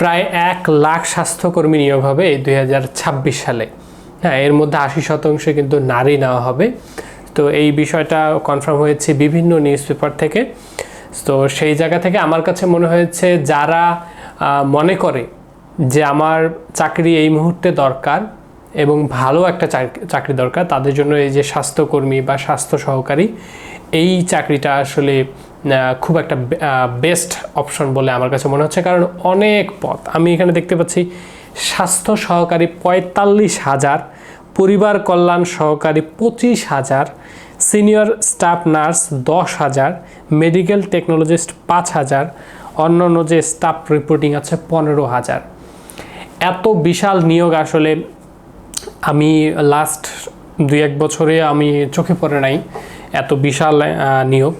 প্রায় 1,00,000 স্বাস্থ্যকর্মী নিয়োগ হবে এই 2026 সালে। হ্যাঁ, এর মধ্যে 80% কিন্তু নারী নেওয়া হবে। তো এই বিষয়টা কনফার্ম হয়েছে বিভিন্ন নিউজ পেপার থেকে। তো সেই জায়গা থেকে আমার কাছে মনে হয়েছে যারা মনে করে যে আমার চাকরি এই মুহূর্তে দরকার এবং ভালো একটা চাকরি দরকার, তাদের জন্য এই যে স্বাস্থ্যকর্মী বা স্বাস্থ্য সহকারী এই চাকরিটা আসলে খুব একটা বেস্ট অপশন বলে আমার কাছে মনে হচ্ছে। কারণ অনেক পদ আমি এখানে দেখতে পাচ্ছি, স্বাস্থ্য সহকারী 45,000, পরিবার কল্যাণ সহকারী 25,000, senior staff nurse 10,000, medical technologist 5,000, অন্যান্য যে স্টাফ রিপোর্টিং আছে 15,000। এত বিশাল নিয়োগ আসলে আমি লাস্ট 2-1 বছরে আমি চোখে পড়ে নাই এত বিশাল নিয়োগ।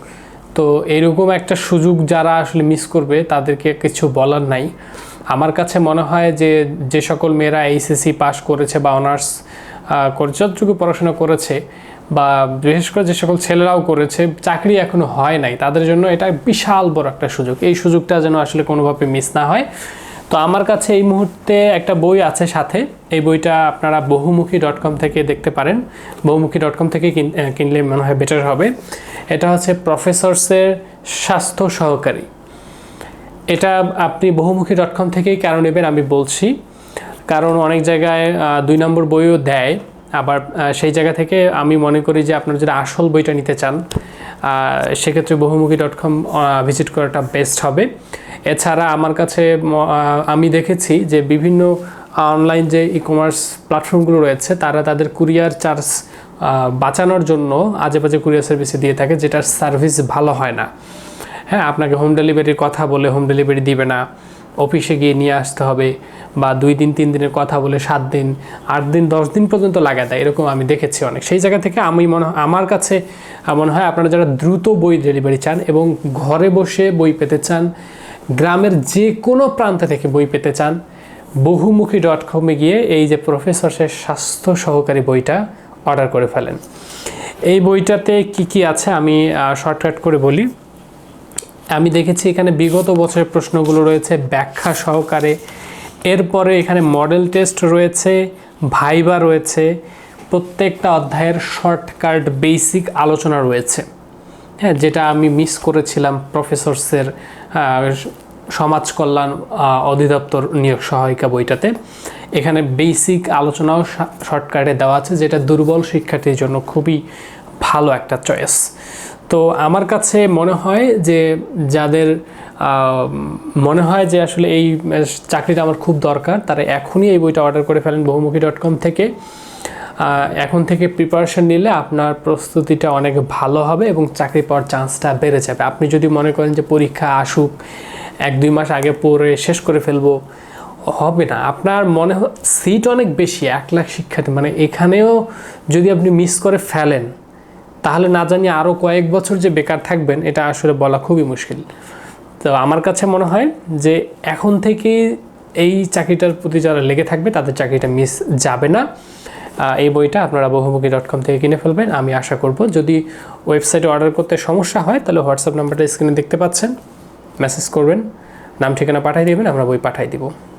তো এরকম একটা সুযোগ যারা আসলে মিস করবে তাদেরকে কিছু বলার নাই। আমার কাছে মনে হয় যে সকল মেয়েরা এইচএসসি পাস করেছে বা অনার্স করে যতটুকু পড়াশোনা করেছে, বা বিশেষ করে যে সকল ছেলেরাও করেছে, চাকরি এখনো হয় নাই, তাদের জন্য এটা বিশাল বড় একটা সুযোগ। এই সুযোগটা যেন আসলে কোনোভাবে মিস না হয়। তো আমার কাছে এই মুহূর্তে একটা বই আছে সাথে, এই বইটা আপনারা বহুমুখী.com থেকে দেখতে পারেন। বহুমুখী.com থেকে কিনলে মনে হয় বেটার হবে। এটা হচ্ছে প্রফেসরসের স্বাস্থ্য সহকারী। এটা আপনি বহুমুখী.com থেকেই কেন নেবেন আমি বলছি, কারণ অনেক জায়গায় 2 নম্বর বইও দেয়। আবার সেই জায়গা থেকে আমি মনে করি যে আপনারা যদি আসল বইটা নিতে চান সেক্ষেত্রে বহুমুখী.com ভিজিট করাটা বেস্ট হবে। এছাড়া আমার কাছে আমি দেখেছি যে বিভিন্ন অনলাইন যে ই-কমার্স প্ল্যাটফর্মগুলো রয়েছে তারা তাদের কুরিয়ার চার্জ বাঁচানোর জন্য আজেবাজে কুরিয়ার সার্ভিসে দিয়ে থাকে, যেটার সার্ভিস ভালো হয় না। হ্যাঁ, আপনাকে হোম ডেলিভারির কথা বলে হোম ডেলিভারি দিবে না, অফিসে গিয়ে নিয়ে আসতে হবে, বা 2 দিন 3 দিনের কথা বলে 7 দিন 8 দিন 10 দিন পর্যন্ত লাগা দেয়, এরকম আমি দেখেছি অনেক। সেই জায়গা থেকে আমার কাছে মনে হয় আপনারা যারা দ্রুত বই ডেলিভারি চান এবং ঘরে বসে বই পেতে চান, গ্রামের যে কোনো প্রান্ত থেকে বই পেতে চান, বহুমুখী.com-এ গিয়ে এই যে প্রফেসরের স্বাস্থ্য সহকারী বইটা অর্ডার করে ফেলেন। এই বইটাতে কি আছে আমি শর্টকাট করে বলি। আমি দেখেছি এখানে বিগত বছরের প্রশ্নগুলো রয়েছে ব্যাখ্যা সহকারে, এরপরে এখানে মডেল টেস্ট রয়েছে, ভাইবা রয়েছে, প্রত্যেকটা অধ্যায়ের শর্টকাট বেসিক আলোচনা রয়েছে। হ্যাঁ, যেটা আমি মিস করেছিলাম প্রফেসরসের সমাজ কল্যাণ অধিদপ্তর নিয়োগ সহায়িকা বইটাতে। এখানে বেসিক আলোচনাও শর্টকাটে দেওয়া আছে, যেটা দুর্বল শিক্ষার্থীর জন্য খুবই ভালো একটা চয়েস। তো আমার কাছে মনে হয় যে যাদের মনে হয় যে আসলে এই চাকরিটা আমার খুব দরকার, তারা এখনই এই বইটা অর্ডার করে ফেলেন বহুমুখী.com থেকে। এখন থেকে প্রিপারেশন নিলে আপনার প্রস্তুতিটা অনেক ভালো হবে এবং চাকরি পাওয়ার চান্সটা বেড়ে যাবে। আপনি যদি মনে করেন যে পরীক্ষা আসুক 1-2 মাস আগে পড়ে শেষ করে ফেলবো, হবে না। আপনার মনে সিট অনেক বেশি, 1,00,000 শিক্ষার্থী, মানে এখানেও যদি আপনি মিস করে ফেলেন তাহলে না জানি আরও কয়েক বছর যে বেকার থাকবেন, এটা আসলে বলা খুবই মুশকিল। তো আমার কাছে মনে হয় যে এখন থেকে এই চাকরিটার প্রতি যারা লেগে থাকবে তাদের চাকরিটা মিস যাবে না। এই বইটা আপনারা বহুমুখী.com থেকে কিনে ফেলবেন আমি আশা করব। যদি ওয়েবসাইটে অর্ডার করতে সমস্যা হয় তাহলে হোয়াটসঅ্যাপ নাম্বারটা স্ক্রিনে দেখতে পাচ্ছেন, মেসেজ করবেন, নাম ঠিকানা পাঠিয়ে দেবেন, আমরা বই পাঠিয়ে দিব।